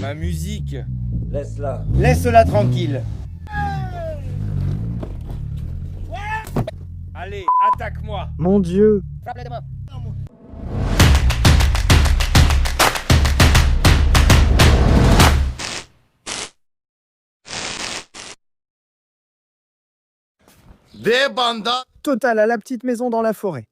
Ma musique. Laisse-la. Laisse-la tranquille. Allez, attaque-moi. Mon Dieu! Frappe-le de moi. Des bandas. Total à la petite maison dans la forêt.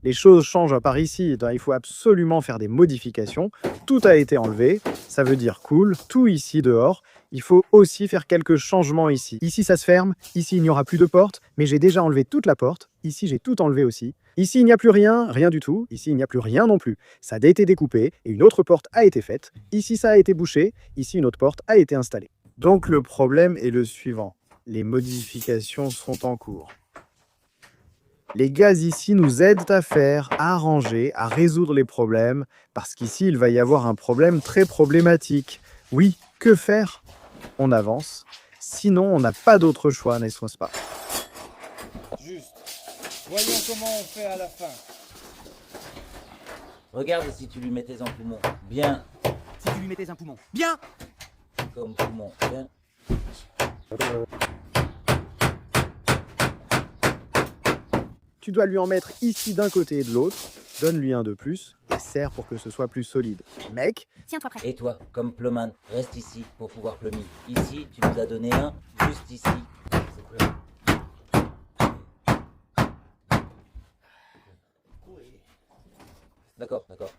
Les choses changent par ici, il faut absolument faire des modifications. Tout a été enlevé, ça veut dire cool, tout ici dehors. Il faut aussi faire quelques changements ici. Ici ça se ferme, ici il n'y aura plus de porte, mais j'ai déjà enlevé toute la porte. Ici j'ai tout enlevé aussi. Ici il n'y a plus rien, rien du tout. Ici il n'y a plus rien non plus. Ça a été découpé et une autre porte a été faite. Ici ça a été bouché, ici une autre porte a été installée. Donc le problème est le suivant. Les modifications sont en cours. Les gars ici nous aident à faire, à arranger, à résoudre les problèmes, parce qu'ici il va y avoir un problème très problématique. Oui, que faire? On avance. Sinon, on n'a pas d'autre choix, n'est-ce pas? Juste. Voyons comment on fait à la fin. Regarde si tu lui mettais un poumon. Bien. Si tu lui mettais un poumon. Bien! Comme poumon. Bien. Tu dois lui en mettre ici d'un côté et de l'autre. Donne-lui un de plus et serre pour que ce soit plus solide. Mec, Tiens-toi prêt. Et toi, comme Ploman, reste ici pour pouvoir plumer. Ici, tu nous as donné un, juste ici. D'accord, d'accord.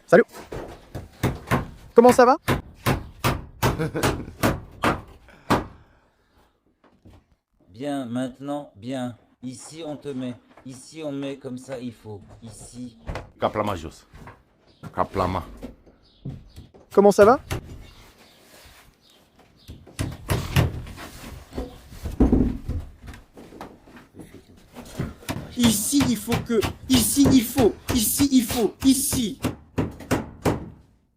salut! Comment ça va? Bien, maintenant, bien. Ici, on te met. Ici, on met comme ça, il faut. Ici. Kaplama Jos. Kaplama. Comment ça va? Ici, il faut que. Ici, il faut. Ici, il faut. Ici.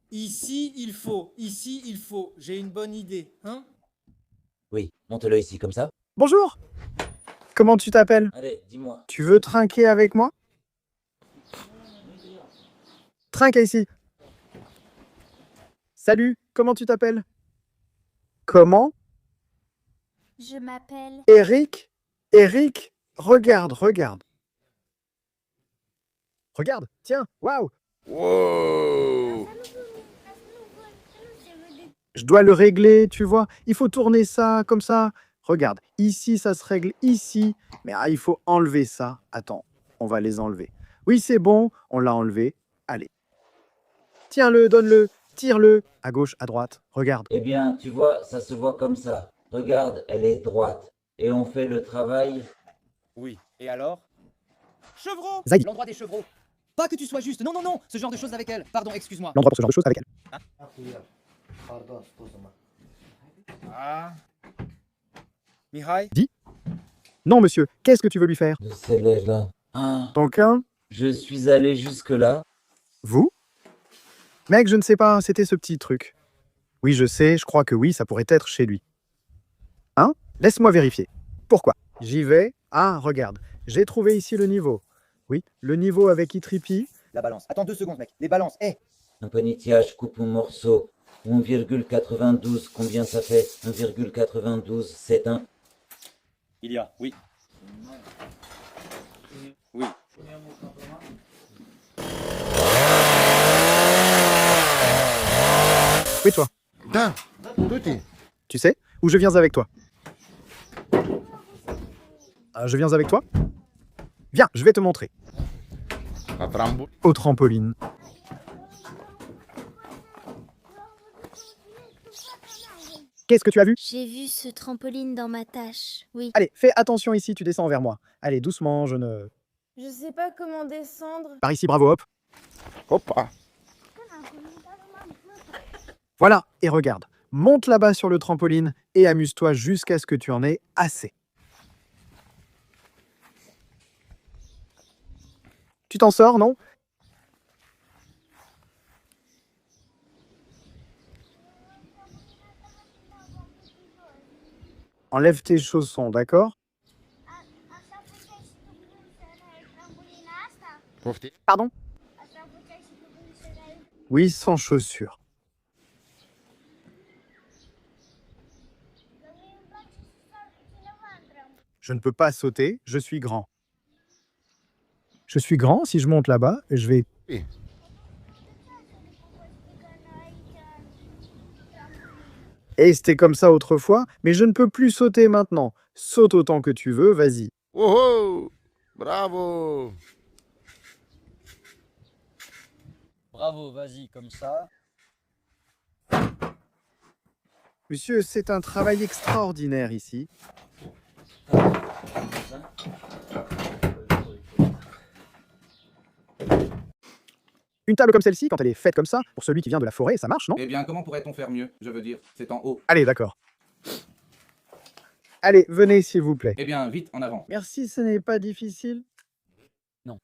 Ici, il faut. Ici, il faut. J'ai une bonne idée, hein? Oui, monte-le ici, comme ça. Bonjour! Comment tu t'appelles? Allez, dis-moi. Tu veux trinquer avec moi? Trinque ici. Salut, comment tu t'appelles? Comment? Je m'appelle... Eric? Eric? Regarde, regarde. Regarde, tiens, waouh! Wow. Je dois le régler, tu vois. Il faut tourner ça comme ça. Regarde, ici, ça se règle ici. Mais il faut enlever ça. Attends, on va les enlever. Oui, c'est bon, on l'a enlevé. Allez. Tiens-le, donne-le, tire-le. À gauche, à droite. Regarde. Eh bien, tu vois, ça se voit comme ça. Regarde, elle est droite. Et on fait le travail. Oui. Et alors? Chevreau! Zaïd. L'endroit des chevreaux. Pas que tu sois juste. Non, non, non. Ce genre de choses avec elle. Pardon, excuse-moi. L'endroit pour ce genre de choses avec elle. Ah. Mihai? Non, monsieur, qu'est-ce que tu veux lui faire? De ces lèvres-là. Ah, Donc, un, je suis allé jusque-là. vous? Mec, je ne sais pas, c'était ce petit truc. Oui, je sais, je crois que oui, ça pourrait être chez lui. Hein? Laisse-moi vérifier. Pourquoi? J'y vais. Ah, regarde, j'ai trouvé ici le niveau. Oui, le niveau avec Itripi. La balance. Attends 2 secondes, mec. Les balances. Eh! Un panetillage coupe en morceaux. 1,92. Combien ça fait? 1,92. C'est un. Il y a, oui. Oui. Oui, toi. Dan. Tutti. Tu sais? Ou je viens avec toi? Je viens avec toi? Viens, je vais te montrer. Katrambo. Au trampoline. Qu'est-ce que tu as vu? J'ai vu ce trampoline dans ma tâche. Oui. Allez, fais attention ici, tu descends vers moi. Allez, doucement, je ne... Je sais pas comment descendre. Par ici, bravo, hop. Hoppa. Voilà, et regarde. Monte là-bas sur le trampoline et amuse-toi jusqu'à ce que tu en aies assez. Tu t'en sors, non? Enlève tes chaussons, d'accord? Pofti. Pardon? Oui, sans chaussures. Je ne peux pas sauter, je suis grand. Je suis grand, si je monte là-bas, je vais... Oui. Et c'était comme ça autrefois, mais je ne peux plus sauter maintenant. Saute autant que tu veux, vas-y. Oh oh! Bravo! Bravo, vas-y, comme ça. Monsieur, c'est un travail extraordinaire ici. Une table comme celle-ci, quand elle est faite comme ça, pour celui qui vient de la forêt, ça marche, non? Eh bien, comment pourrait-on faire mieux? Je veux dire, c'est en haut. Allez, d'accord. Allez, venez, s'il vous plaît. Eh bien, vite, en avant. Merci, ce n'est pas difficile. Non.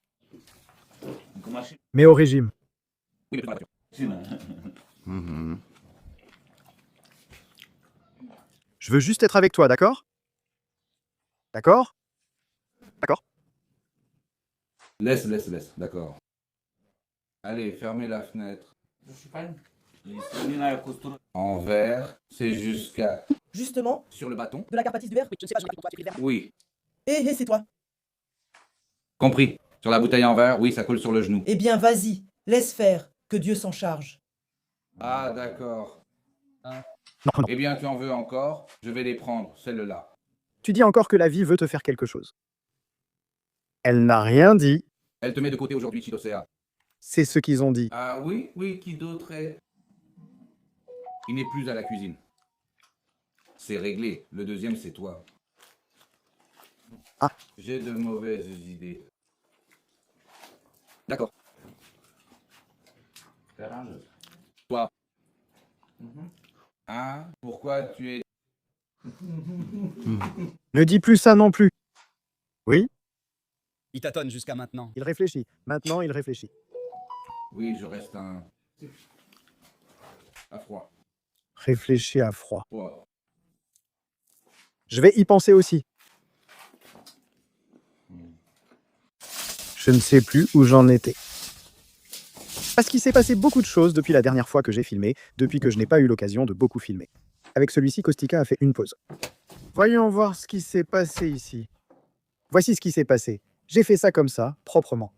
Mais au régime. Oui, mais prenons la voiture. Mhm. Je veux juste être avec toi, d'accord? D'accord? D'accord. Laisse, d'accord. Allez, fermez la fenêtre. En verre, c'est jusqu'à... Justement, Sur le bâton? de la Carpathie du verre. Oui, je ne sais pas, je pour toi, tu écris le verre. Oui. Eh, c'est toi. Compris. Sur la bouteille en verre, oui, ça coule sur le genou. Eh bien, vas-y, laisse faire, que Dieu s'en charge. Ah, d'accord. Non, non. Eh bien, tu en veux encore? Je vais les prendre, celles-là. Tu dis encore que la vie veut te faire quelque chose. Elle n'a rien dit. Elle te met de côté aujourd'hui, Chitosea. C'est ce qu'ils ont dit. Ah oui, qui d'autre est... Il n'est plus à la cuisine. C'est réglé. Le deuxième, c'est toi. Ah. J'ai de mauvaises idées. D'accord. Toi. Ah, pourquoi tu es... Ne dis plus ça non plus. Oui, Il tâtonne jusqu'à maintenant. il réfléchit. Maintenant, il réfléchit. Oui, je reste un... à froid. Réfléchis à froid. Froid. Je vais y penser aussi. Je ne sais plus où j'en étais. Parce qu'il s'est passé beaucoup de choses depuis la dernière fois que j'ai filmé, depuis que je n'ai pas eu l'occasion de beaucoup filmer. Avec celui-ci, Kostika a fait une pause. Voyons voir ce qui s'est passé ici. Voici ce qui s'est passé. J'ai fait ça comme ça, proprement.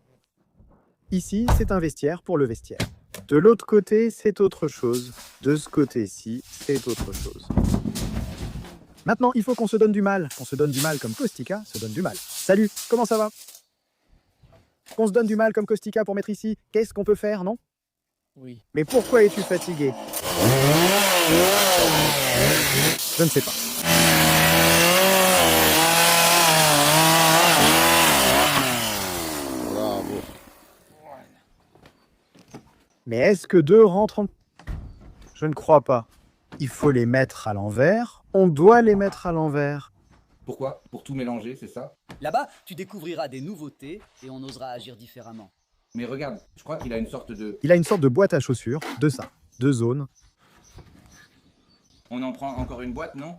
Ici, c'est un vestiaire pour le vestiaire. De l'autre côté, c'est autre chose. De ce côté-ci, c'est autre chose. Maintenant, il faut qu'on se donne du mal. Qu'on se donne du mal comme Kostika se donne du mal. Salut, comment ça va? Qu'on se donne du mal comme Kostika pour mettre ici. Qu'est-ce qu'on peut faire, non? Oui. Mais pourquoi es-tu fatigué? Je ne sais pas. Bravo. Mais est-ce que deux rentrent en... Je ne crois pas. Il faut les mettre à l'envers. On doit les mettre à l'envers. Pourquoi? Pour tout mélanger, c'est ça? Là-bas, tu découvriras des nouveautés et on osera agir différemment. Mais regarde, je crois qu'il a une sorte de... Il a une sorte de boîte à chaussures, de ça. Deux zones. On en prend encore une boîte, non?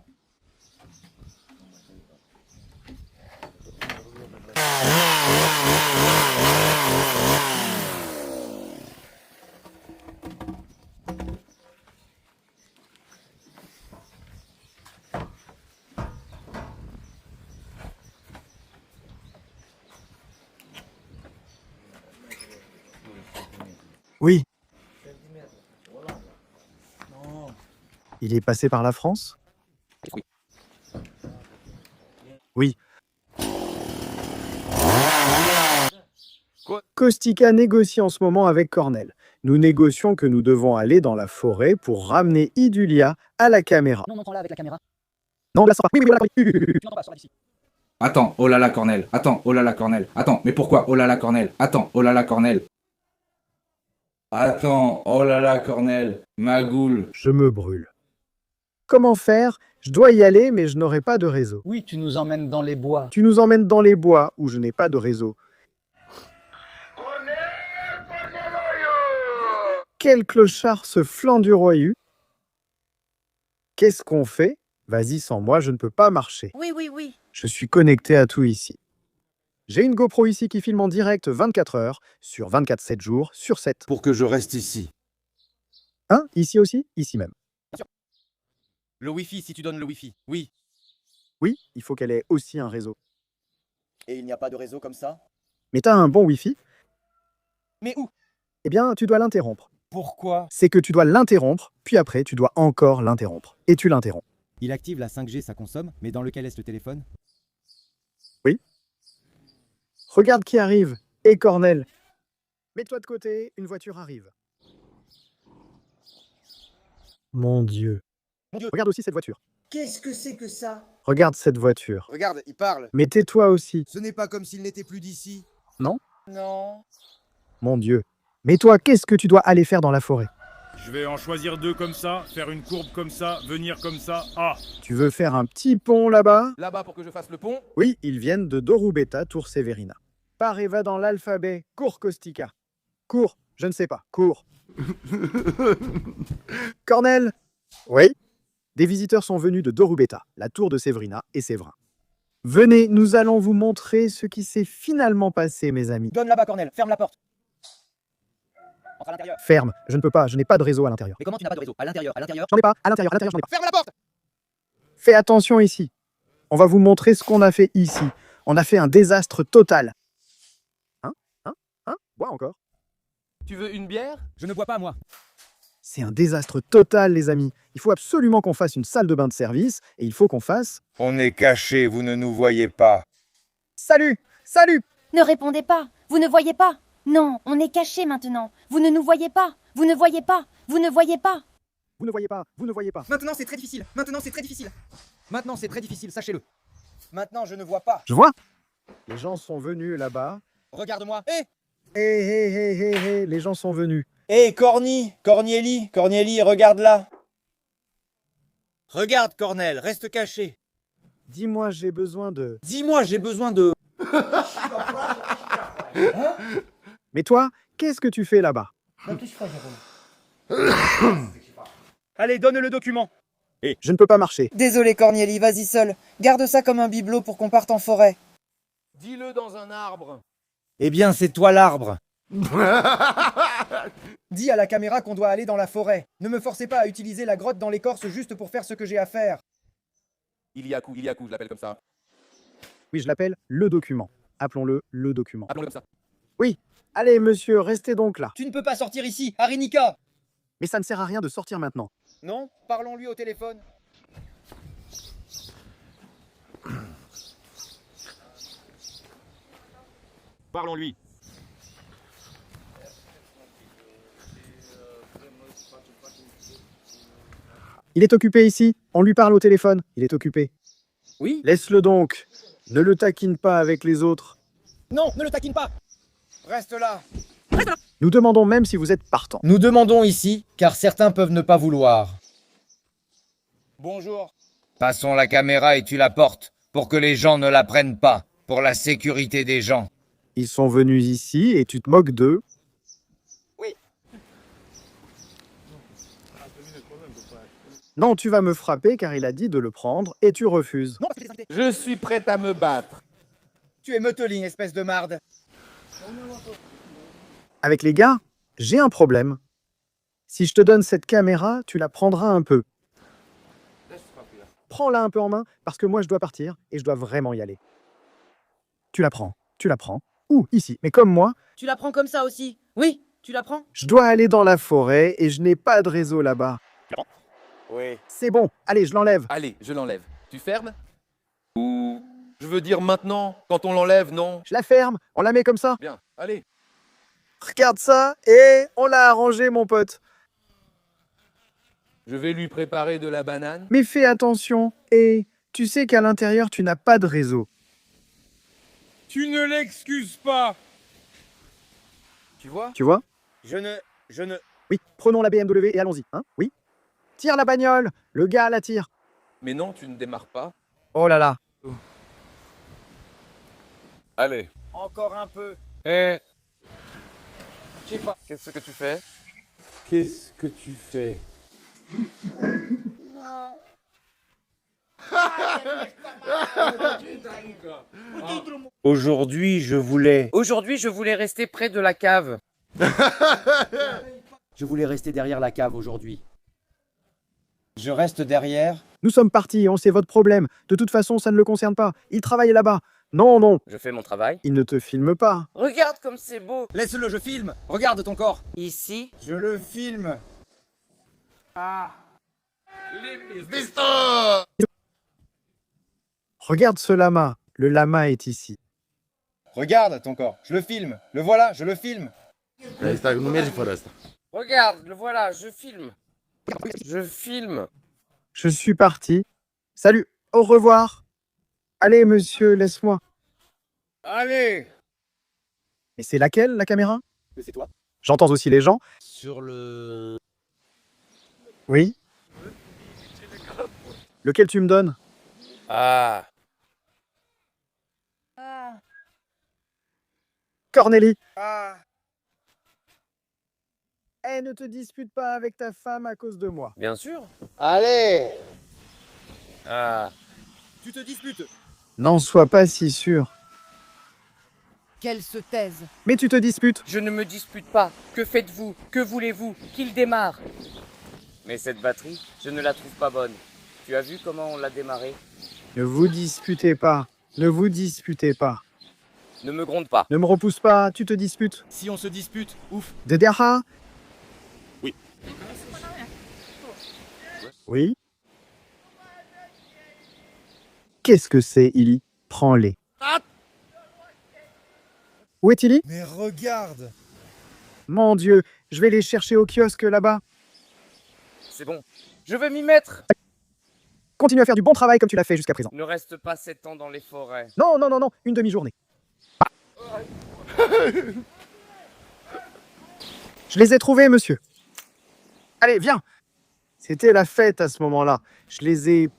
Oui. Il est passé par la France? Oui. Oui. Kostika négocie en ce moment avec Cornel. Nous négocions que nous devons aller dans la forêt pour ramener Idulia à la caméra. Non, prends-la avec la caméra. Non, là, ça va. Oui, voilà. Tu n'entends pas, sors d'ici. Attends, oh là là, Cornel. Attends, oh là là, Cornel. Attends, mais pourquoi? Oh là là, Cornel. Attends, oh là là, Cornel. Attends, oh là là, Cornel. Magoule. Je me brûle. Comment faire? Je dois y aller, mais je n'aurai pas de réseau. Oui, tu nous emmènes dans les bois. Tu nous emmènes dans les bois où je n'ai pas de réseau. Quel clochard se flanc du royaume? Qu'est-ce qu'on fait? Vas-y, sans moi, je ne peux pas marcher. Oui, oui, oui. Je suis connecté à tout ici. J'ai une GoPro ici qui filme en direct 24 heures, sur 24, 7 jours, sur 7. Pour que je reste ici. Hein? Ici aussi? Ici même. Le Wi-Fi, si tu donnes le Wi-Fi. Oui. Oui, il faut qu'elle ait aussi un réseau. Et il n'y a pas de réseau comme ça? Mais t'as un bon Wi-Fi? Mais où? Eh bien, tu dois l'interrompre. Pourquoi? C'est que tu dois l'interrompre, puis après, tu dois encore l'interrompre. Et tu l'interromps. Il active la 5G, ça consomme, mais dans lequel est le téléphone? Regarde qui arrive. Et Cornel. Mets-toi de côté, une voiture arrive. Mon Dieu. Mon Dieu. Regarde aussi cette voiture. Qu'est-ce que c'est que ça? Regarde cette voiture. Regarde, il parle. Mais tais-toi aussi. Ce n'est pas comme s'il n'était plus d'ici. Non? Non. Mon Dieu. Mais toi, qu'est-ce que tu dois aller faire dans la forêt? Je vais en choisir deux comme ça, faire une courbe comme ça, venir comme ça. Ah! Tu veux faire un petit pont là-bas? Là-bas pour que je fasse le pont? Oui, ils viennent de Dorubeta, Tour Severina. Pars et va dans l'alphabet. Cours Kostika. Cours, je ne sais pas. Cours. Cornel? Oui? Des visiteurs sont venus de Dorubeta, la tour de Severina et Séverin. Venez, nous allons vous montrer ce qui s'est finalement passé, mes amis. Donne là-bas, Cornel, ferme la porte. Entre à l'intérieur. Ferme, je ne peux pas, je n'ai pas de réseau à l'intérieur. Mais comment tu n'as pas de réseau? À l'intérieur, J'en ai pas, à l'intérieur, j'en ai pas. Ferme la porte! Fais attention ici. On va vous montrer ce qu'on a fait ici. On a fait un désastre total. Bois encore. Tu veux une bière? Je ne bois pas, moi. C'est un désastre total, les amis. Il faut absolument qu'on fasse une salle de bain de service et il faut qu'on fasse... On est caché, vous ne nous voyez pas. Salut! Salut! Ne répondez pas. Vous ne voyez pas. Non, on est cachés maintenant. Vous ne nous voyez pas. Vous ne voyez pas. Vous ne voyez pas. Vous ne voyez pas, vous ne voyez pas. Maintenant, c'est très difficile. Maintenant, c'est très difficile. Maintenant, c'est très difficile, sachez-le. Maintenant, je ne vois pas. Je vois. Les gens sont venus là-bas. Regarde-moi. Hé! Hé, les gens sont venus. Hé, Cornieli, regarde là. Regarde, Cornel, reste caché. Dis-moi, j'ai besoin de... Dis-moi, j'ai besoin de... Mais toi, qu'est-ce que tu fais là-bas? Allez, donne le document. Je ne peux pas marcher. Désolé Cornieli, vas-y seul. Garde ça comme un bibelot pour qu'on parte en forêt. Dis-le dans un arbre. Eh bien, c'est toi l'arbre. Dis à la caméra qu'on doit aller dans la forêt. Ne me forcez pas à utiliser la grotte dans l'écorce juste pour faire ce que j'ai à faire. Iliakou, je l'appelle comme ça. Oui, je l'appelle le document. Appelons-le le document. Appelons-le comme ça. Oui. Allez, monsieur, restez donc là. Tu ne peux pas sortir ici, Harinika. Mais ça ne sert à rien de sortir maintenant. Non? Parlons-lui au téléphone. Parlons-lui. Il est occupé ici. On lui parle au téléphone. Il est occupé. Oui? Laisse-le donc. Ne le taquine pas avec les autres. Non, ne le taquine pas. Reste là. Nous demandons même si vous êtes partant. Nous demandons ici, car certains peuvent ne pas vouloir. Bonjour. Passons la caméra et tu la portes, pour que les gens ne la prennent pas, pour la sécurité des gens. Ils sont venus ici et tu te moques d'eux. Non, tu vas me frapper car il a dit de le prendre et tu refuses. Non, parce que les invités. Je suis prêt à me battre. Tu es meuteling, espèce de marde. Avec les gars, j'ai un problème. Si je te donne cette caméra, tu la prendras un peu. Prends-la un peu en main parce que moi je dois partir et je dois vraiment y aller. Tu la prends. Où? Ici. Mais comme moi, Tu la prends comme ça aussi? Oui, tu la prends? je dois aller dans la forêt et je n'ai pas de réseau là-bas. Oui. C'est bon, allez, je l'enlève. Allez, je l'enlève. Tu fermes? Ou... Je veux dire maintenant, quand on l'enlève, non? Je la ferme, on la met comme ça. Bien, allez. Regarde ça et on l'a arrangé, mon pote. Je vais lui préparer de la banane. Mais fais attention et tu sais qu'à l'intérieur, tu n'as pas de réseau. Tu ne l'excuses pas. Tu vois? Tu vois? Je ne... Oui, prenons la BMW et allons-y, hein? Oui? Tire la bagnole, le gars la tire. Mais non, tu ne démarres pas. Oh là là. Allez. Encore un peu. Eh, Je sais pas. qu'est-ce que tu fais? Qu'est-ce que tu fais? Aujourd'hui, je voulais rester près de la cave. Je voulais rester derrière la cave aujourd'hui. Je reste derrière. Nous sommes partis, on sait votre problème. De toute façon, ça ne le concerne pas. Il travaille là-bas. Non, non. Je fais mon travail. Il ne te filme pas. Regarde comme c'est beau. Laisse-le, je filme. Regarde ton corps. Ici. Je le filme. Regarde ce lama. Le lama est ici. Regarde ton corps. Je le filme. Le voilà, je le filme. Regarde, le voilà, je filme. Je filme. Je suis parti. Salut, au revoir. Allez, monsieur, laisse-moi. Allez. Mais c'est laquelle, la caméra? C'est toi. J'entends aussi les gens. Sur le... Oui. Lequel tu me donnes? Ah. Cornélie. Ah. Eh, ne te dispute pas avec ta femme à cause de moi. Bien sûr. Allez. Ah. Tu te disputes. N'en sois pas si sûr. Qu'elle se taise. Mais tu te disputes. Je ne me dispute pas. Que faites-vous? Que voulez-vous? Qu'il démarre. Mais cette batterie, je ne la trouve pas bonne. Tu as vu comment on l'a démarrée? Ne vous disputez pas. Ne vous disputez pas. Ne me gronde pas. Ne me repousse pas, tu te disputes. Si on se dispute, ouf. Dedera? Oui. Oui. Qu'est-ce que c'est, Illy? Prends-les. Où est Illy? Mais regarde. Mon Dieu, je vais les chercher au kiosque là-bas. C'est bon. Je vais m'y mettre. Continue à faire du bon travail comme tu l'as fait jusqu'à présent. Ne reste pas 7 ans dans les forêts. Non, non, non, non, une demi-journée. Je les ai trouvés, monsieur. Allez, viens. C'était la fête à ce moment-là. Je les ai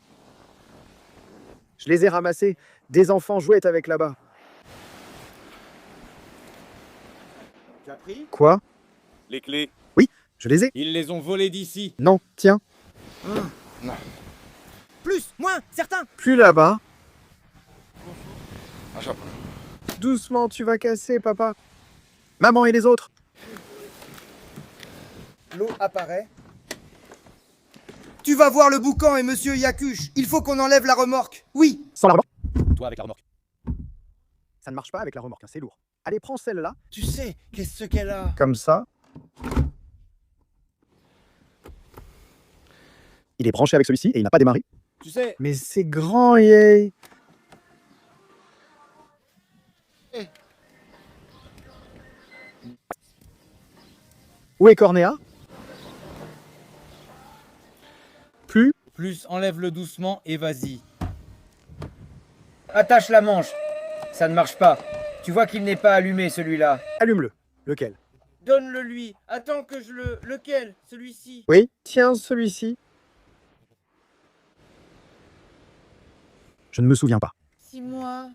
ramassés. Des enfants jouaient avec là-bas. Tu as pris? Quoi? Les clés. Oui, je les ai. Ils les ont volées d'ici. Non, tiens. Plus, moins, certains. Plus là-bas. Doucement, tu vas casser, papa. Maman et les autres. L'eau apparaît. Tu vas voir le boucan et monsieur Yakush. Il faut qu'on enlève la remorque. Oui. Sans la remorque. Toi avec la remorque. Ça ne marche pas avec la remorque, hein, c'est lourd. Allez, prends celle-là. Tu sais, qu'est-ce qu'elle a? Comme ça. Il est branché avec celui-ci et il n'a pas démarré. Tu sais. Mais c'est grand, yay. Où est Cornéa? Plus. Plus, enlève-le doucement et vas-y. Attache la manche. Ça ne marche pas. Tu vois qu'il n'est pas allumé celui-là. Allume-le. Lequel? Donne-le lui. Attends que je le... Lequel? Celui-ci. Oui, tiens, celui-ci. Je ne me souviens pas. 6 mois.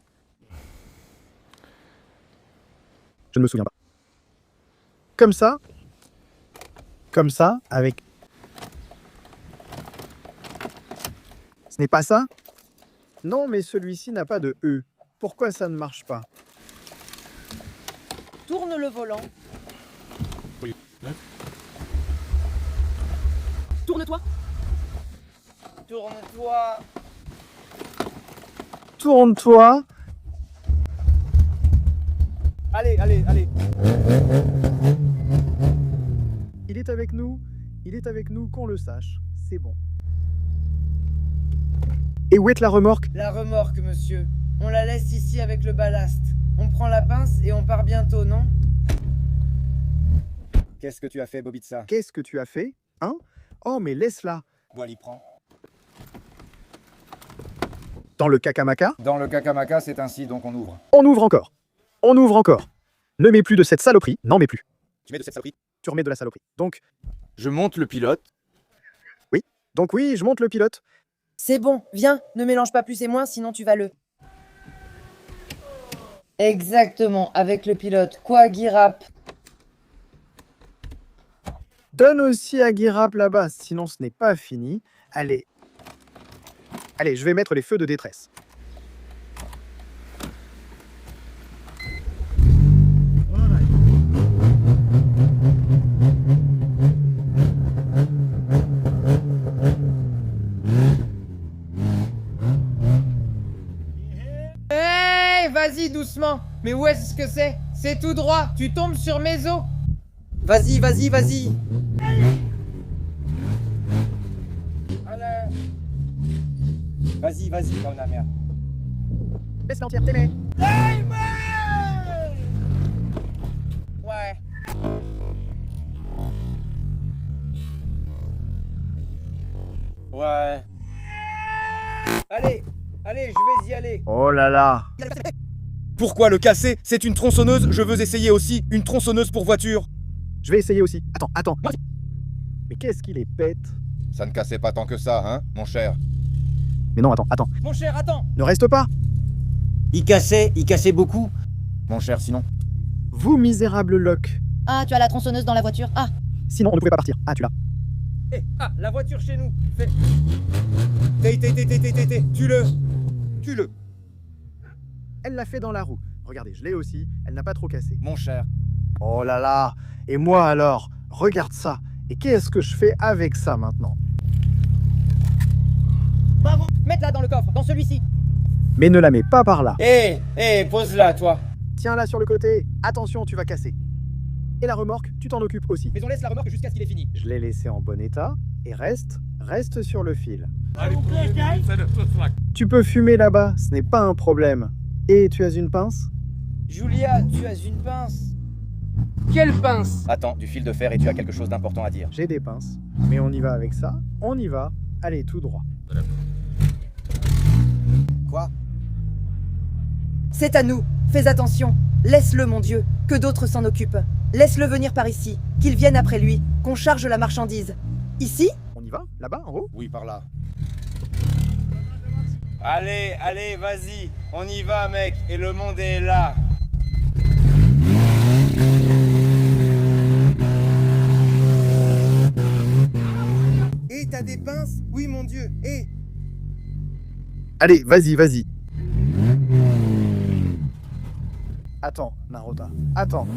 Je ne me souviens pas. Comme ça. Comme ça, avec... Ce n'est pas ça? Non, mais celui-ci n'a pas de E. Pourquoi ça ne marche pas? Tourne le volant. Oui. Tourne-toi. Tourne-toi. Tourne-toi. Allez, allez, allez. Il est avec nous. Il est avec nous, qu'on le sache. C'est bon. Et où est la remorque? La remorque, monsieur. On la laisse ici avec le ballast. On prend la pince et on part bientôt, non? Qu'est-ce que tu as fait, Bobitsa? Qu'est-ce que tu as fait? Hein? Oh, mais laisse-la. Boily prend. Dans le Kakamaka? Dans le Kakamaka, c'est ainsi, donc on ouvre. On ouvre encore. On ouvre encore. Ne mets plus de cette saloperie. N'en mets plus. Tu mets de cette saloperie? Tu remets de la saloperie. Donc, Je monte le pilote. donc oui, je monte le pilote. C'est bon, viens, ne mélange pas plus et moins, sinon tu vas le... Exactement, avec le pilote. Quoi, Guirap? Donne aussi à Guirap là-bas, sinon ce n'est pas fini. Allez. Allez, je vais mettre les feux de détresse. doucement. Mais où est-ce que c'est? C'est tout droit, tu tombes sur mes os. Vas-y, vas-y, vas-y. Vas-y, vas-y, comme la merde. Laisse l'entièreté, mais... Ouais. Ouais. Allez, allez, je vais y aller. Oh là là. Pourquoi le casser? C'est une tronçonneuse, je veux essayer aussi. Une tronçonneuse pour voiture. Je vais essayer aussi. Attends. Mais qu'est-ce qu'il est bête. Ça ne cassait pas tant que ça, hein, mon cher. Mais non, attends. Mon cher, attends. Ne reste pas. Il cassait beaucoup. Mon cher, sinon. Vous misérable Locke. Ah, tu as la tronçonneuse dans la voiture. Ah, Sinon, on ne pouvait pas partir. Ah, tu l'as. La voiture chez nous. Fais. Tue-le. Elle l'a fait dans la roue. Regardez, je l'ai aussi. Elle n'a pas trop cassé. Mon cher. Oh là là. Et moi alors? Regarde ça. Et qu'est-ce que je fais avec ça maintenant? Bravo. Mets-la dans le coffre, dans celui-ci. Mais ne la mets pas par là. Pose-la, toi. Tiens-la sur le côté. Attention, tu vas casser. Et la remorque, tu t'en occupes aussi. Mais on laisse la remorque jusqu'à ce qu'il ait fini. Je l'ai laissé en bon état. Et reste sur le fil. Tu peux fumer là-bas, ce n'est pas un problème. Et tu as une pince? Julia, tu as une pince. Quelle pince? Attends, du fil de fer et tu as quelque chose d'important à dire. J'ai des pinces. Mais on y va avec ça. On y va. Allez, tout droit. Quoi? C'est à nous. Fais attention. Laisse-le, mon Dieu. Que d'autres s'en occupent. Laisse-le venir par ici. Qu'il vienne après lui. Qu'on charge la marchandise. Ici? On y va? Là-bas, en haut? Oui, par là. Allez, vas-y. On y va, mec. Et le monde est là. Et t'as des pinces? Oui, mon Dieu. Et Allez, vas-y. Attends, Narota. Attends.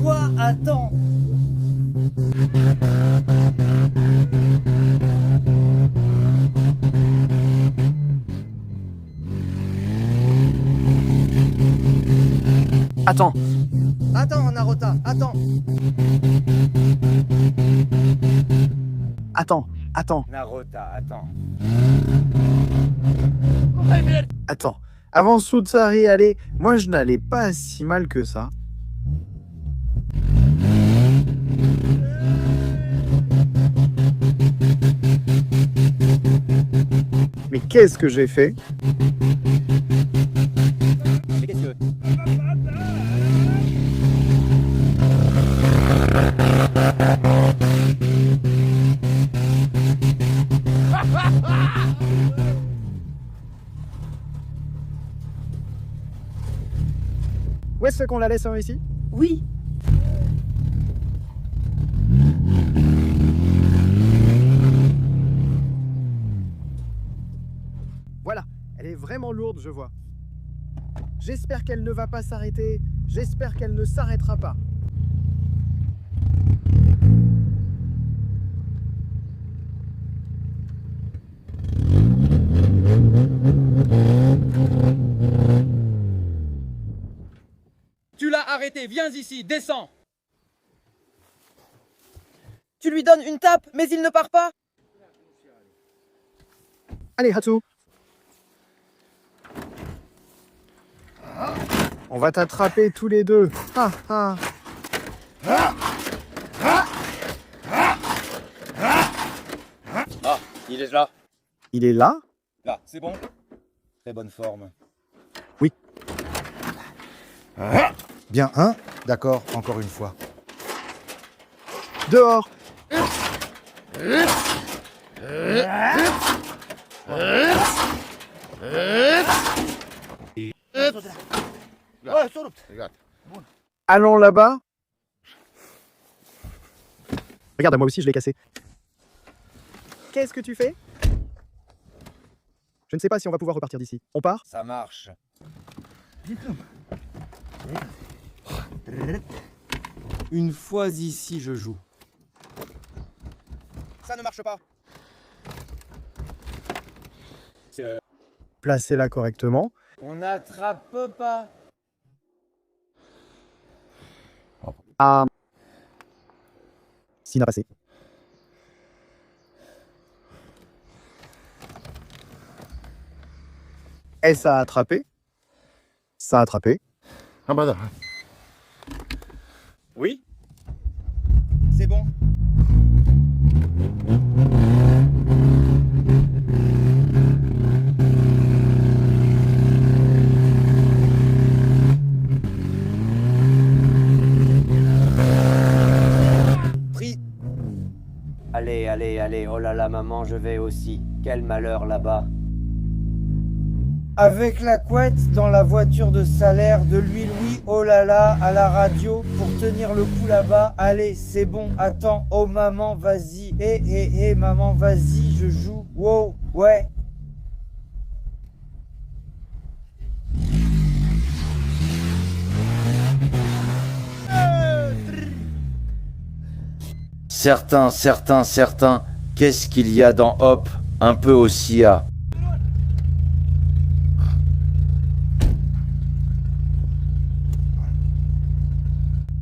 toi, attends. Attends. Attends, Narota, attends. Attends. Narota, attends. Attends. Avant Sutsari, allez, moi je n'allais pas si mal que ça. Mais qu'est-ce que j'ai fait? Mais qu'est-ce que... Où est-ce qu'on la laisse ici? Oui. Voilà, elle est vraiment lourde, je vois. J'espère qu'elle ne va pas s'arrêter. J'espère qu'elle ne s'arrêtera pas. Tu l'as arrêté, viens ici, descends. Tu lui donnes une tape, mais il ne part pas. Allez, Hatsu. On va t'attraper tous les deux. Ah, ah. Ah, il est là. Il est là? Là, c'est bon. Très bonne forme. Oui. Bien, hein? D'accord, encore une fois. Dehors. Allons là-bas. Regarde, moi aussi je l'ai cassé. Qu'est-ce que tu fais? Je ne sais pas si on va pouvoir repartir d'ici. On part? Ça marche. Une fois ici, je joue. Ça ne marche pas. Placez-la correctement. On n'attrape pas. Ah. Signe à passer. Et ça a attrapé. Ça a attrapé. Ah bah Oui. C'est bon. Pris. Allez, allez, allez, oh là là, maman, je vais aussi. Quel malheur là-bas. Avec la couette dans la voiture de salaire, de l'huile, oui, oh là là, à la radio, pour tenir le coup là-bas. Allez, c'est bon, attends, oh maman, vas-y. Maman, vas-y, je joue. Wow, ouais. Certains, qu'est-ce qu'il y a dans Hop? Un peu au CIA.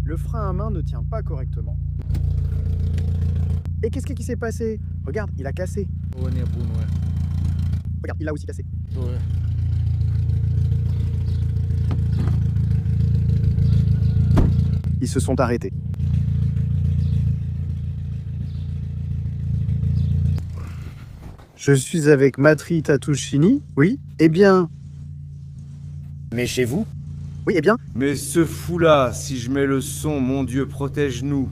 Le frein à main ne tient pas correctement. Et qu'est-ce qui s'est passé? Regarde, il a cassé. Regarde, il a aussi cassé. Ils se sont arrêtés. Je suis avec Matri Tatushini, oui. Eh bien... Mais chez vous? Oui, eh bien... Mais ce fou-là, si je mets le son, mon Dieu, protège-nous.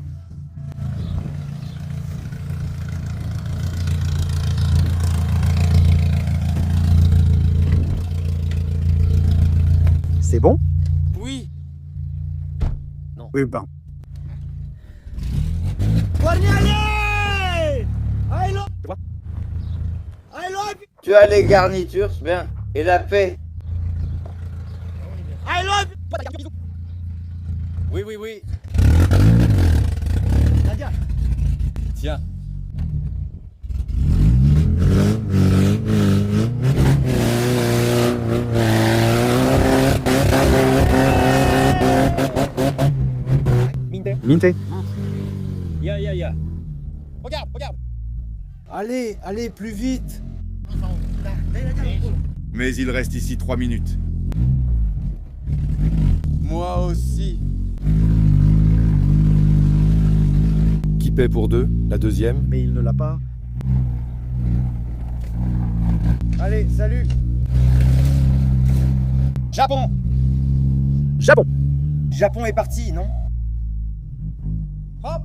C'est bon? Oui. Oui, ben... Tu as les garnitures, c'est bien. Et la paix. Oui, oui, oui. Tiens. Minte. Ya. Regarde. Allez, allez, plus vite. Mais il reste ici 3 minutes. Moi aussi. Qui paie pour 2? La deuxième? Mais il ne l'a pas. Allez, salut. Japon. Japon est parti, non? Hop.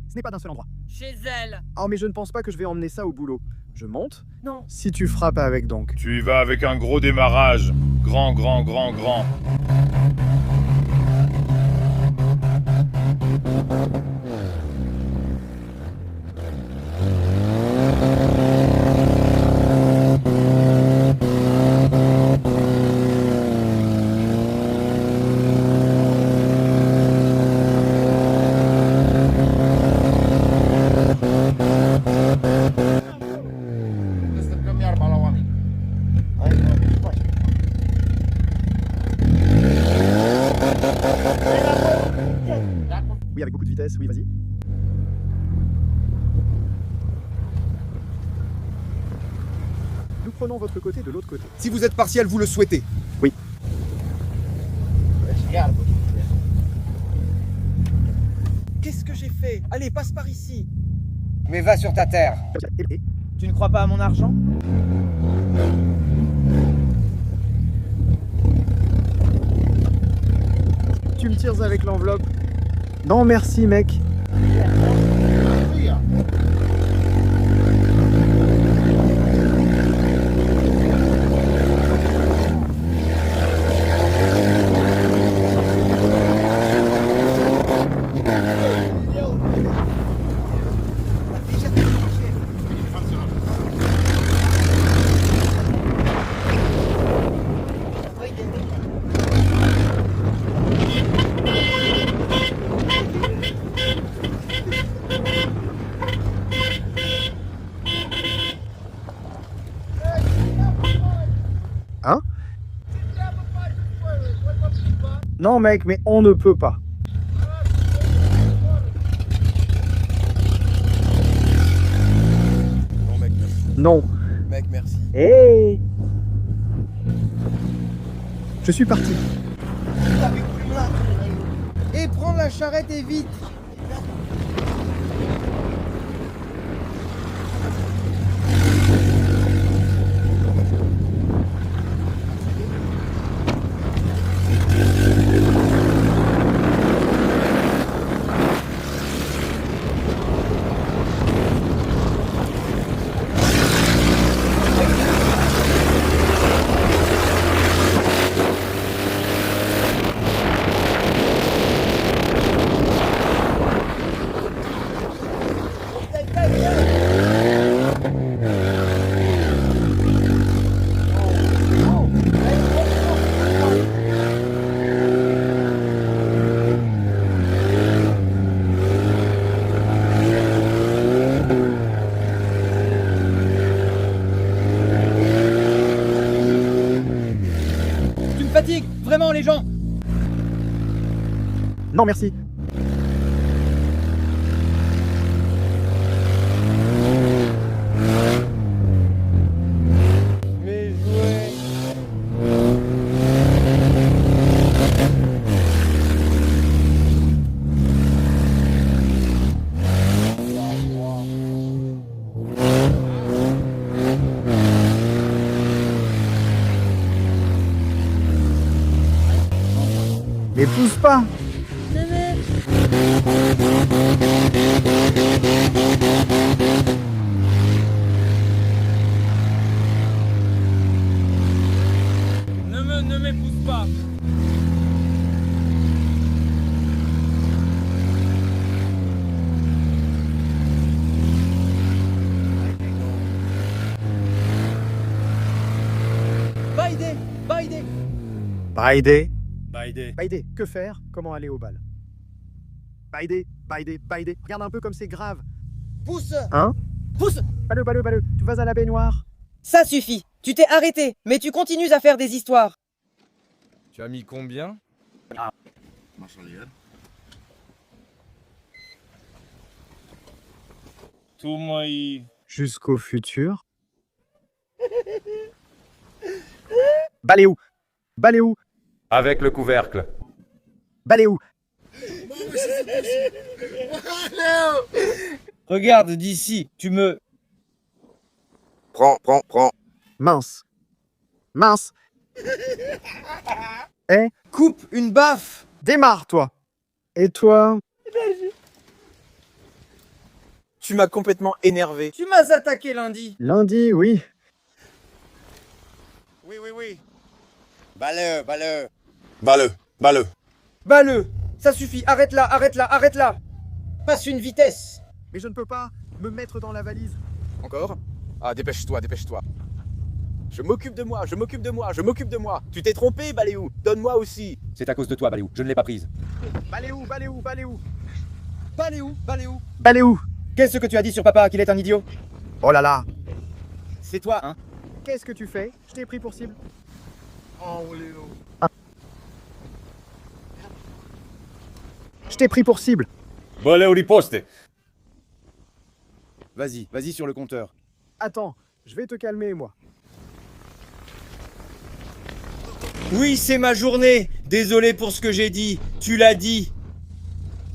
Ce n'est pas d'un seul endroit. Chez elle. Oh, mais je ne pense pas que je vais emmener ça au boulot. Je monte. Non. Si tu frappes avec donc. Tu y vas avec un gros démarrage. Grand. Oui, avec beaucoup de vitesse. Oui, vas-y. Nous prenons votre côté de l'autre côté. Si vous êtes partiel, vous le souhaitez. Oui. Qu'est-ce que j'ai fait? Allez, passe par ici. Mais va sur ta terre. Et Tu ne crois pas à mon argent? tu me tires avec l'enveloppe. Non, merci, mec. Hein? Non mec, mais on ne peut pas. Non, mec, merci. Non. Mec, merci. Hé! Je suis parti. Et prends la charrette et vite. Tu me fatigues, vraiment les gens. Non merci. Mes jouets. Mais pousse pas. Ne m'épouse pas. Baïdé, Baïdé. Baïdé. Baïdé. Baïdé, que faire? Comment aller au bal? Baïdé, Baïdé, Baïdé. Regarde un peu comme c'est grave. Pousse. Hein? Pousse. Baleux, tu vas à la baignoire. Ça suffit. Tu t'es arrêté, mais tu continues à faire des histoires. Tu as mis combien? Tout moi. Jusqu'au futur. Baléou. Baléou. Avec le couvercle. Baléou. Regarde d'ici, tu me... Prends. Mince. Mince. Eh, Coupe une baffe. démarre, toi. Et toi? Tu m'as complètement énervé. Tu m'as attaqué lundi. Lundi, oui. Oui. Baleux. Baleux. Ça suffit, arrête là. Passe une vitesse. Mais je ne peux pas me mettre dans la valise. Encore? Ah, dépêche-toi. Je m'occupe de moi. Tu t'es trompé, Baléou. Donne-moi aussi. C'est à cause de toi, Baléou. Je ne l'ai pas prise. Baléou. Baléou. Qu'est-ce que tu as dit sur papa, qu'il est un idiot? Oh là là. C'est toi, hein? Qu'est-ce que tu fais? Je t'ai pris pour cible. Je t'ai pris pour cible. Baléou riposte. Vas-y sur le compteur. Attends, je vais te calmer, moi. Oui, c'est ma journée. Désolé pour ce que j'ai dit. Tu l'as dit.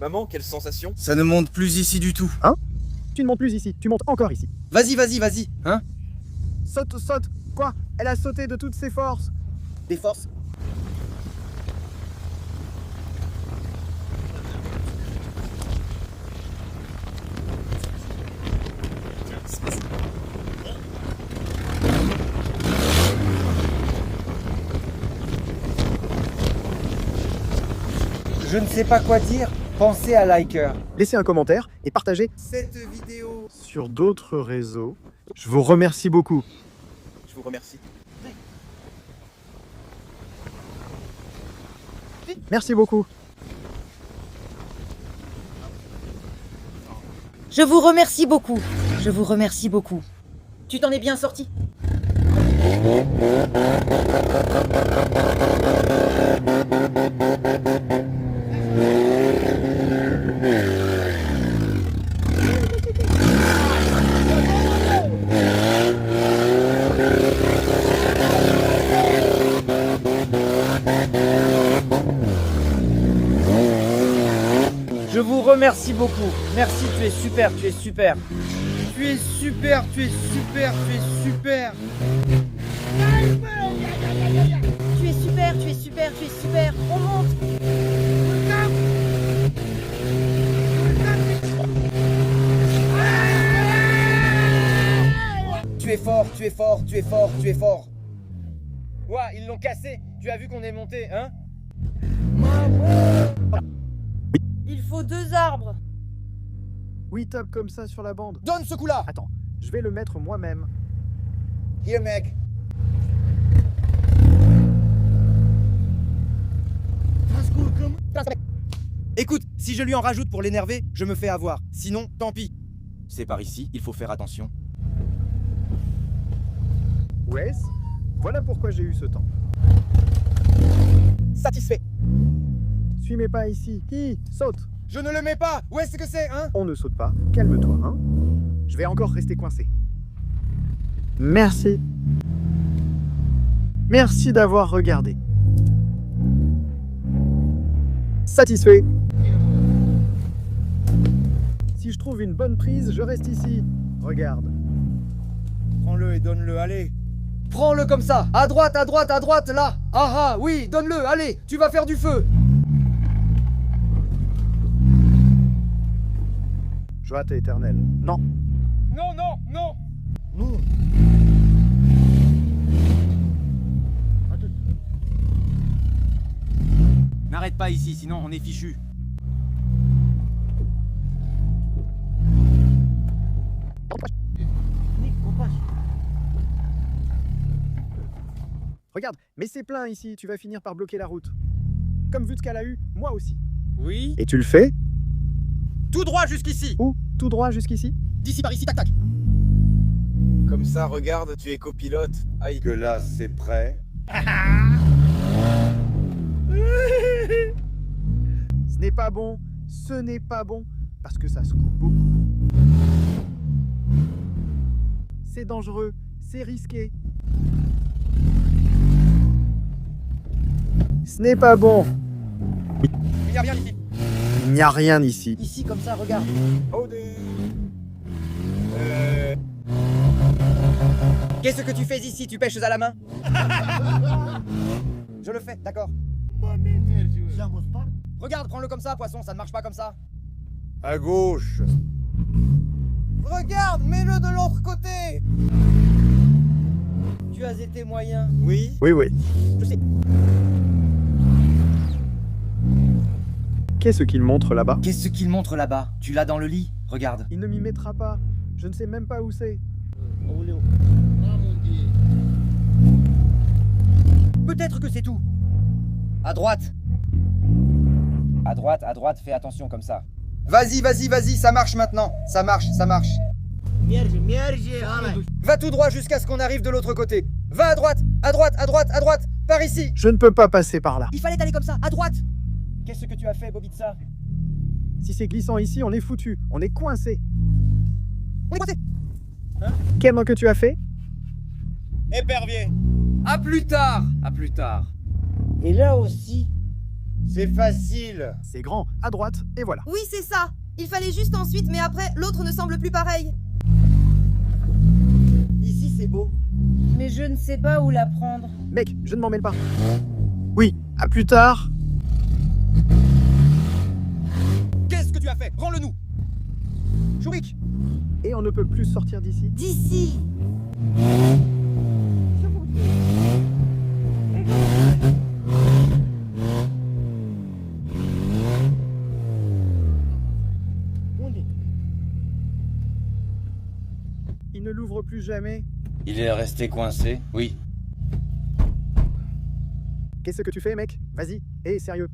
Maman, quelle sensation? Ça ne monte plus ici du tout. Hein? Tu ne montes plus ici, tu montes encore ici. Vas-y. Hein? Saute. Quoi? Elle a sauté de toutes ses forces. Des forces. Je ne sais pas quoi dire. Pensez à liker. Laissez un commentaire et partagez Cette vidéo sur d'autres réseaux. Je vous remercie beaucoup. Je vous remercie. Merci beaucoup. Je vous remercie beaucoup. Je vous remercie beaucoup. Tu t'en es bien sorti. Je vous remercie beaucoup. Merci, tu es super, tu es super. Tu es super, tu es super, tu es super. Tu es super, tu es super, tu es super. On monte. Tu es fort, tu es fort, tu es fort, tu es fort. Ouah, ils l'ont cassé. Tu as vu qu'on est monté, hein? Il faut 2 arbres. Oui, tape comme ça sur la bande. Donne ce coup-là. Attends, je vais le mettre moi-même. Here, mec. Écoute, si je lui en rajoute pour l'énerver, je me fais avoir. Sinon, tant pis. C'est par ici, il faut faire attention. Wes, voilà pourquoi j'ai eu ce temps. Satisfait. Suis mes pas ici. Qui saute? Je ne le mets pas. Où est-ce que c'est, hein? On ne saute pas. Calme-toi, hein. Je vais encore rester coincé. Merci. Merci d'avoir regardé. Satisfait. Si je trouve une bonne prise, je reste ici. Regarde. Prends-le et donne-le, allez. Prends-le comme ça. À droite, à droite, à droite, là. Ah ah, oui, donne-le, allez. Tu vas faire du feu. Joie éternelle. Non. Non, non, non. N'arrête pas ici, sinon on est fichu. Regarde, mais c'est plein ici, tu vas finir par bloquer la route. Comme Vutka l'a eu, moi aussi. Oui. Et tu le fais? Tout droit jusqu'ici. Où? Tout droit jusqu'ici? D'ici par ici, tac tac. Comme ça, regarde, tu es copilote. Aïe. Que là, c'est prêt. Ce n'est pas bon, ce n'est pas bon, parce que ça se coupe beaucoup. C'est dangereux, c'est risqué. Ce n'est pas bon. Il n'y a rien ici. Il n'y a rien ici. Ici, comme ça, regarde. Oh, Qu'est-ce que tu fais ici? Tu pêches à la main? Je le fais, d'accord. Regarde, prends-le comme ça, poisson, ça ne marche pas comme ça. À gauche. Regarde, mets-le de l'autre côté. Tu as été moyen. Oui. Oui, oui. Je sais. Qu'est-ce qu'il montre là-bas? Qu'est-ce qu'il montre là-bas? Tu l'as dans le lit. Regarde. Il ne m'y mettra pas. Je ne sais même pas où c'est. Peut-être que c'est tout. À droite. À droite, fais attention comme ça. Vas-y, vas-y, vas-y, ça marche maintenant. Ça marche, ça marche. Va tout droit jusqu'à ce qu'on arrive de l'autre côté. Va à droite, à droite, à droite, à droite. Par ici. Je ne peux pas passer par là. Il fallait aller comme ça, à droite. Qu'est-ce que tu as fait, Bobitsa? Si c'est glissant ici, on est foutu. On est coincé. On est coincé. Qu'est-ce que tu as fait? Épervier. À plus tard. À plus tard. Et là aussi, c'est facile. C'est grand, à droite, et voilà. Oui, c'est ça. Il fallait juste ensuite, mais après, l'autre ne semble plus pareil. Ici, c'est beau. Mais je ne sais pas où la prendre. Mec, je ne m'en mêle pas. Oui, à plus tard. Qu'est-ce que tu as fait? Rends-le nous. Chourik. Et on ne peut plus sortir d'ici. D'ici. Il ne l'ouvre plus jamais. Il est resté coincé, oui. Qu'est-ce que tu fais, mec? Vas-y. Hé, sérieux.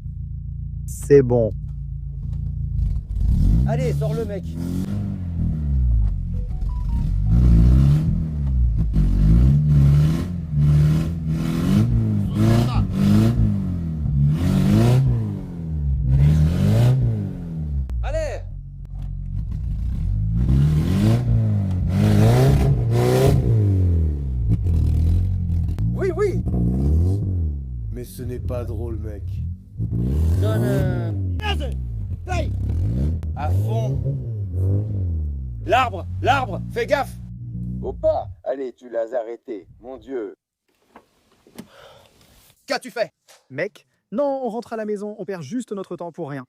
C'est bon. Allez, sors-le, mec. oui. Mais ce n'est pas drôle, mec. À fond. L'arbre, fais gaffe. Faut pas. Allez, tu l'as arrêté. Mon Dieu. Qu'as-tu fait? Mec, non, on rentre à la maison, on perd juste notre temps pour rien.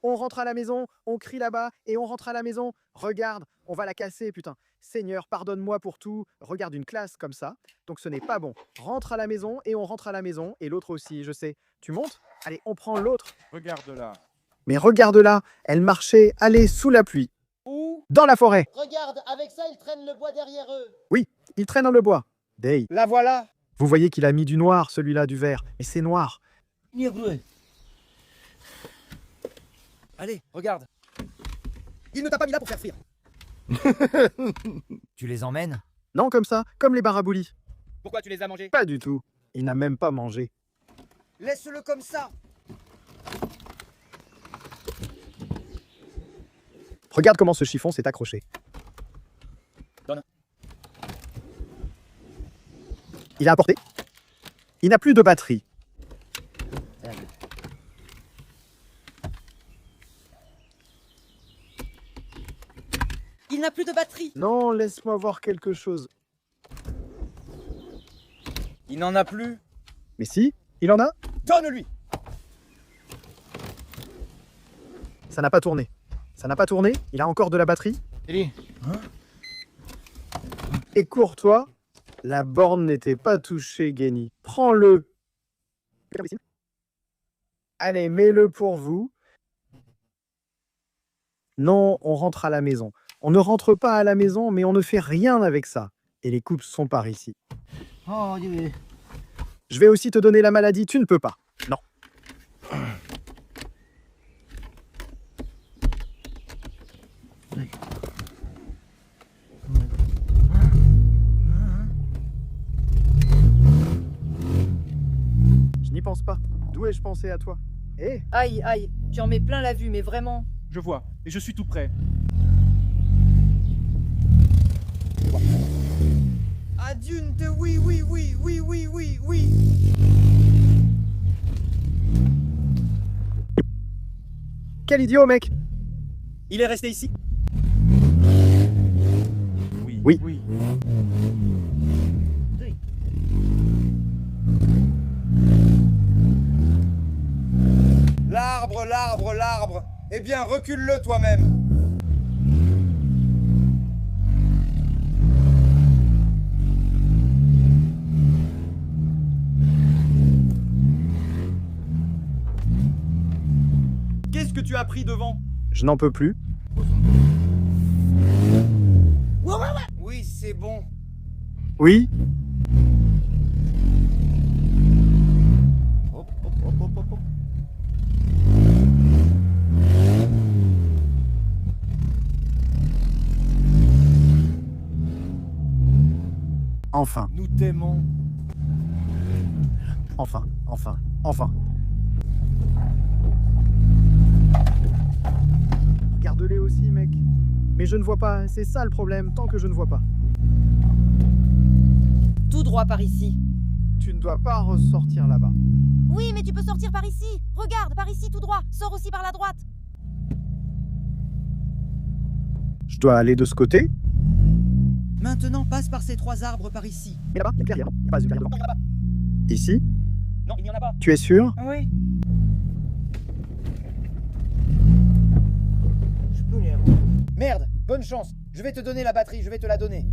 On rentre à la maison, on crie là-bas, et on rentre à la maison. Regarde, on va la casser, putain. Seigneur, pardonne-moi pour tout. Regarde une classe comme ça. Donc ce n'est pas bon. Rentre à la maison, et on rentre à la maison, et l'autre aussi, je sais. Tu montes? Allez, on prend l'autre. Regarde là. Mais regarde-la, elle marchait, allez, sous la pluie. Où? Dans la forêt. Regarde, avec ça, ils traînent le bois derrière eux. Oui, il traîne dans le bois. Day. La voilà. Vous voyez qu'il a mis du noir, celui-là, du vert. Mais c'est noir. Allez, regarde. Il ne t'a pas mis là pour faire fuir. Tu les emmènes? Non, comme ça, comme les baraboulis. Pourquoi tu les as mangés? Pas du tout. Il n'a même pas mangé. Laisse-le comme ça. Regarde comment ce chiffon s'est accroché. Donne. Il a apporté. Il n'a plus de batterie. Il n'a plus de batterie. Non, laisse-moi voir quelque chose. Il n'en a plus. Mais si, il en a. Donne-lui. Ça n'a pas tourné. Ça n'a pas tourné. Il a encore de la batterie. Et cours-toi. La borne n'était pas touchée, Genny. Prends-le. Allez, mets-le pour vous. Non, on rentre à la maison. On ne rentre pas à la maison, mais on ne fait rien avec ça. Et les coupes sont par ici. Oh, Dieu. Je vais aussi te donner la maladie, tu ne peux pas. Non. Je n'y pense pas. D'où ai-je pensé à toi? Eh, Aïe, aïe, tu en mets plein la vue, mais vraiment. Je vois, et je suis tout prêt. Adunte, oui, oui, oui, oui, oui, oui, oui. quel idiot, mec! Il est resté ici? Oui. L'arbre. Eh bien, recule-le toi-même. Qu'est-ce que tu as pris devant? Je n'en peux plus. Oui, c'est bon. Oui. Enfin. Nous t'aimons. Enfin. Regarde-les aussi, mec. Mais je ne vois pas, c'est ça le problème, tant que je ne vois pas. Tout droit par ici. Tu ne dois pas ressortir là-bas. Oui, mais tu peux sortir par ici. Regarde, par ici, tout droit. Sors aussi par la droite. Je dois aller de ce côté. Maintenant, passe par ces 3 arbres par ici. Mais là-bas, il y a clairière, non? Il y a pas de clairière devant. Ici? Non, il n'y en a pas. Tu es sûr? Oui. Merde, bonne chance. Je vais te donner la batterie, je vais te la donner.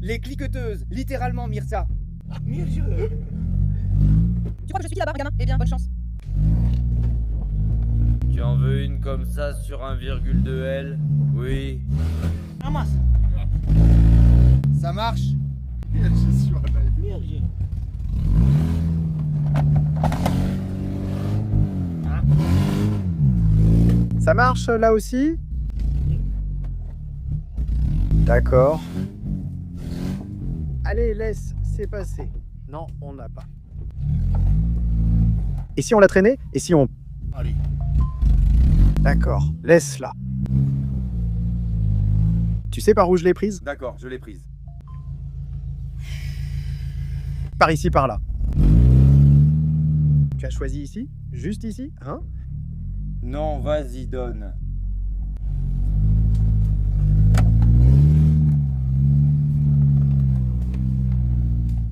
Les cliqueteuses, littéralement, Myrta. Tu crois que je suis là-bas, gamin? Eh bien, bonne chance. Tu en veux une comme ça sur 1,2 L? Oui. Ramasse. Ça marche? Ça marche là aussi? D'accord. Allez, laisse, c'est passé. Non, on n'a pas. Et si on l'a traîné? Et si on... Allez. D'accord, laisse-la. Tu sais par où je l'ai prise? D'accord, je l'ai prise. Par ici, par là. Tu as choisi ici? Juste ici? Hein? Non, vas-y, donne.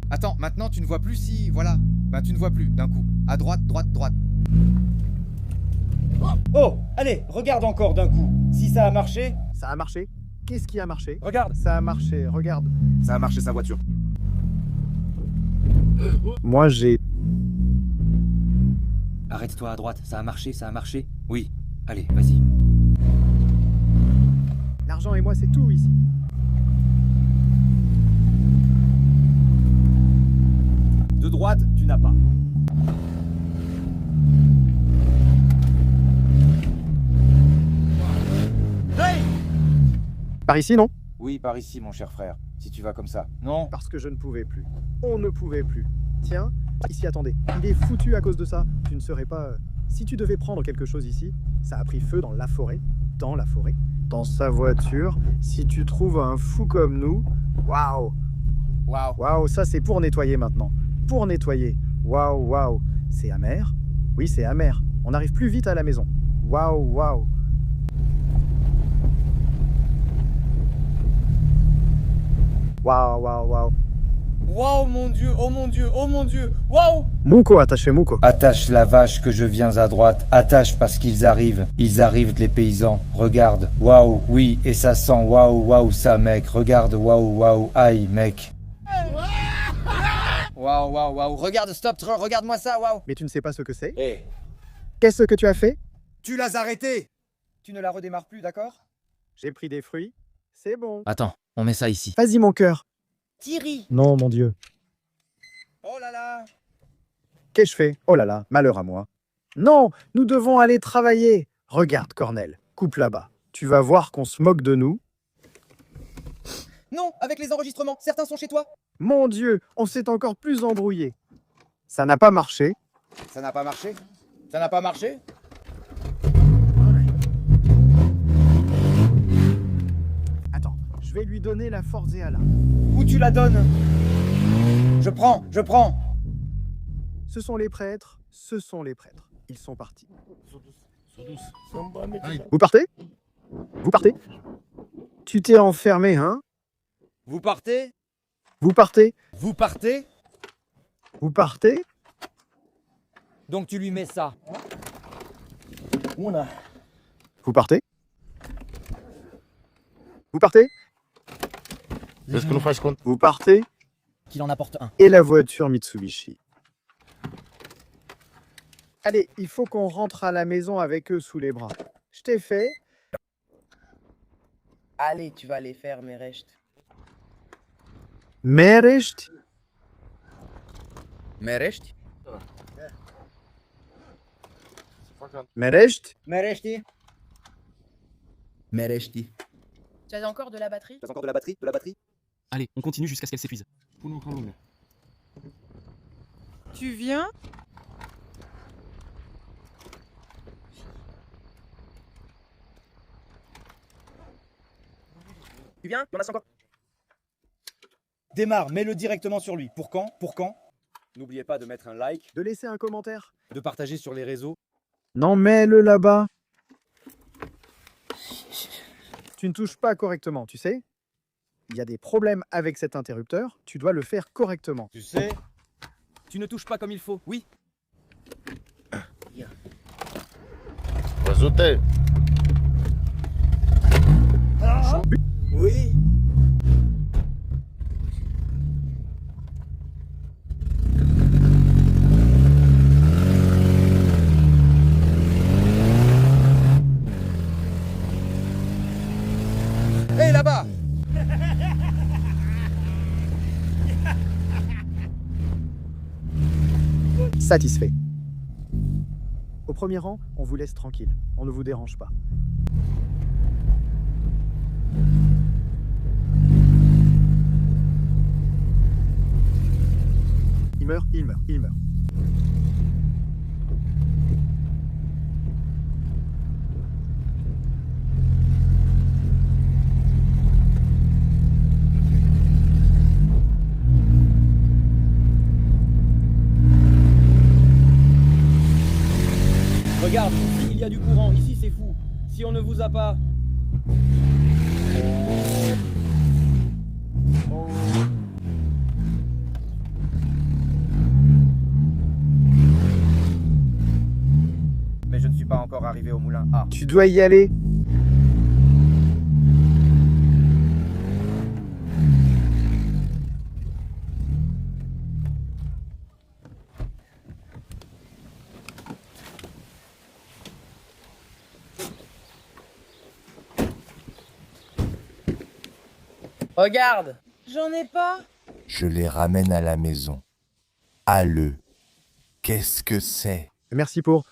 Attends, maintenant tu ne vois plus si... Voilà. Ben tu ne vois plus, d'un coup. À droite, droite, droite. Oh, allez, regarde encore d'un coup. Si ça a marché... Ça a marché? Qu'est-ce qui a marché? Regarde. Ça a marché, regarde. Ça a marché sa voiture. Moi, j'ai... Arrête-toi à droite, ça a marché, ça a marché. Oui, allez, vas-y. L'argent et moi, c'est tout ici. De droite, tu n'as pas. Par ici, non? Oui, par ici, mon cher frère. Si tu vas comme ça. Non. Parce que je ne pouvais plus. On ne pouvait plus. Tiens, ici, attendez. Il est foutu à cause de ça. Tu ne serais pas... Si tu devais prendre quelque chose ici, ça a pris feu dans la forêt. Dans la forêt. Dans sa voiture. Si tu trouves un fou comme nous... Waouh! Waouh! Waouh, ça c'est pour nettoyer maintenant. Pour nettoyer. Waouh, waouh. C'est amer? Oui, c'est amer. On arrive plus vite à la maison. Waouh, waouh. Waouh, waouh, waouh. Waouh, mon Dieu, oh mon Dieu, oh mon Dieu, waouh! Mouko, attachez Mouko. Attache la vache que je viens à droite. Attache parce qu'ils arrivent. Ils arrivent, les paysans. Regarde. Waouh, oui, et ça sent. Waouh, waouh, ça, mec. Regarde, waouh, waouh. Aïe, mec. Waouh, waouh, waouh. Regarde, stop, regarde-moi ça, waouh. Mais tu ne sais pas ce que c'est? Hé. Qu'est-ce que tu as fait? Tu l'as arrêté. Tu ne la redémarres plus, d'accord? J'ai pris des fruits. C'est bon. Attends, on met ça ici. Vas-y, mon cœur. Thierry. Non, mon Dieu. Oh là là. Qu'ai-je fait? Oh là là, malheur à moi. Non, nous devons aller travailler. Regarde, Cornel, coupe là-bas. Tu vas voir qu'on se moque de nous. Non, avec les enregistrements, certains sont chez toi. Mon Dieu, on s'est encore plus embrouillé. Ça n'a pas marché. Ça n'a pas marché? Ça n'a pas marché? Attends, je vais lui donner la Forziala. Où tu la donnes? Je prends, je prends. Ce sont les prêtres, ce sont les prêtres. Ils sont partis. Vous partez? Vous partez? Tu t'es enfermé, hein? Vous partez? Vous partez? Vous partez? Vous partez? Donc tu lui mets ça. Vous partez? Vous partez? Vous partez? Qu'il en apporte un. Et la voiture Mitsubishi. Allez, il faut qu'on rentre à la maison avec eux sous les bras. Je t'ai fait. Allez, tu vas les faire, mes restes. Merecht? Merecht? Merecht? Merechti? Merechti. Tu as encore de la batterie? Tu as encore de la batterie? De la batterie? Allez, on continue jusqu'à ce qu'elle s'épuise. Tu viens? Tu viens? Il y en a encore. Démarre, mets-le directement sur lui. Pour quand? Pour quand? N'oubliez pas de mettre un like, De laisser un commentaire. de partager sur les réseaux. Non, mets-le là-bas. Tu ne touches pas correctement, tu sais? Il y a des problèmes avec cet interrupteur, tu dois le faire correctement. Tu sais, tu ne touches pas comme il faut, oui? Oui. Hé, là-bas! Satisfait. Au premier rang, on vous laisse tranquille. On ne vous dérange pas. Il meurt, il meurt, il meurt. Non, ici c'est fou. Si on ne vous a pas... Mais je ne suis pas encore arrivé au moulin A. Tu dois y aller. Regarde! J'en ai pas. Je les ramène à la maison. Alleux. Qu'est-ce que c'est? Merci pour...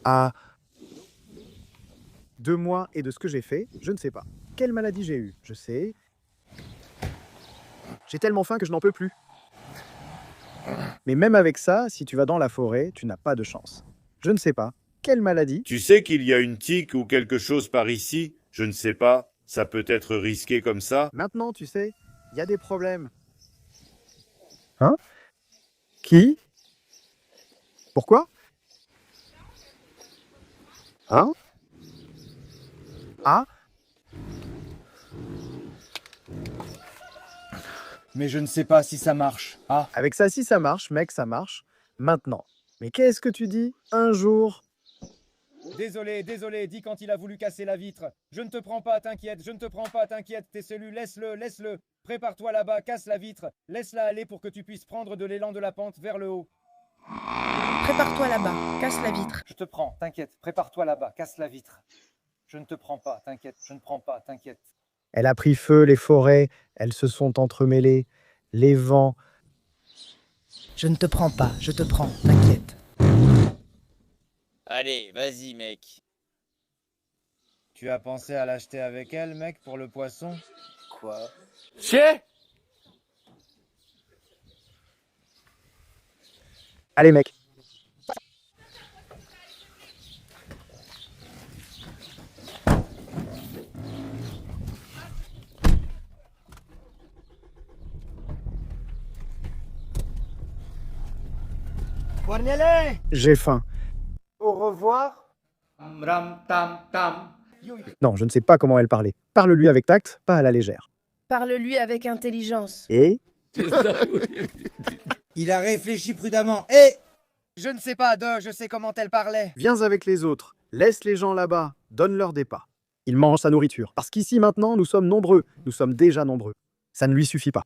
À 2 mois et de ce que j'ai fait, je ne sais pas. Quelle maladie j'ai eue? Je sais. J'ai tellement faim que je n'en peux plus. Mais même avec ça, si tu vas dans la forêt, tu n'as pas de chance. Je ne sais pas. Quelle maladie? Tu sais qu'il y a une tique ou quelque chose par ici? Je ne sais pas. Ça peut être risqué comme ça. Maintenant, tu sais, il y a des problèmes. Hein? Qui? Pourquoi? Hein? Ah? Mais je ne sais pas si ça marche. Ah. Avec ça, si ça marche, mec, ça marche. Maintenant. Mais qu'est-ce que tu dis? Un jour? Désolé, dis quand il a voulu casser la vitre. Je ne te prends pas, t'inquiète, je ne te prends pas, t'inquiète, t'es celui, laisse-le. Prépare-toi là-bas, casse la vitre. Laisse-la aller pour que tu puisses prendre de l'élan de la pente vers le haut. Prépare-toi là-bas, casse la vitre. Je te prends, t'inquiète. Prépare-toi là-bas, casse la vitre. Je ne te prends pas, t'inquiète. Je ne prends pas, t'inquiète. Elle a pris feu, les forêts, elles se sont entremêlées, les vents. Je ne te prends pas, je te prends, t'inquiète. Allez, vas-y, mec. Tu as pensé à l'acheter avec elle, mec, pour le poisson? Quoi? Chier! Allez, mec. Cornelet! J'ai faim. Au revoir. Non, je ne sais pas comment elle parlait. Parle-lui avec tact, pas à la légère. Parle-lui avec intelligence. Et? Il a réfléchi prudemment. Et Je ne sais pas, je sais comment elle parlait. Viens avec les autres, laisse les gens là-bas, donne-leur des pas. Il mange sa nourriture. Parce qu'ici maintenant, nous sommes nombreux, nous sommes déjà nombreux. Ça ne lui suffit pas.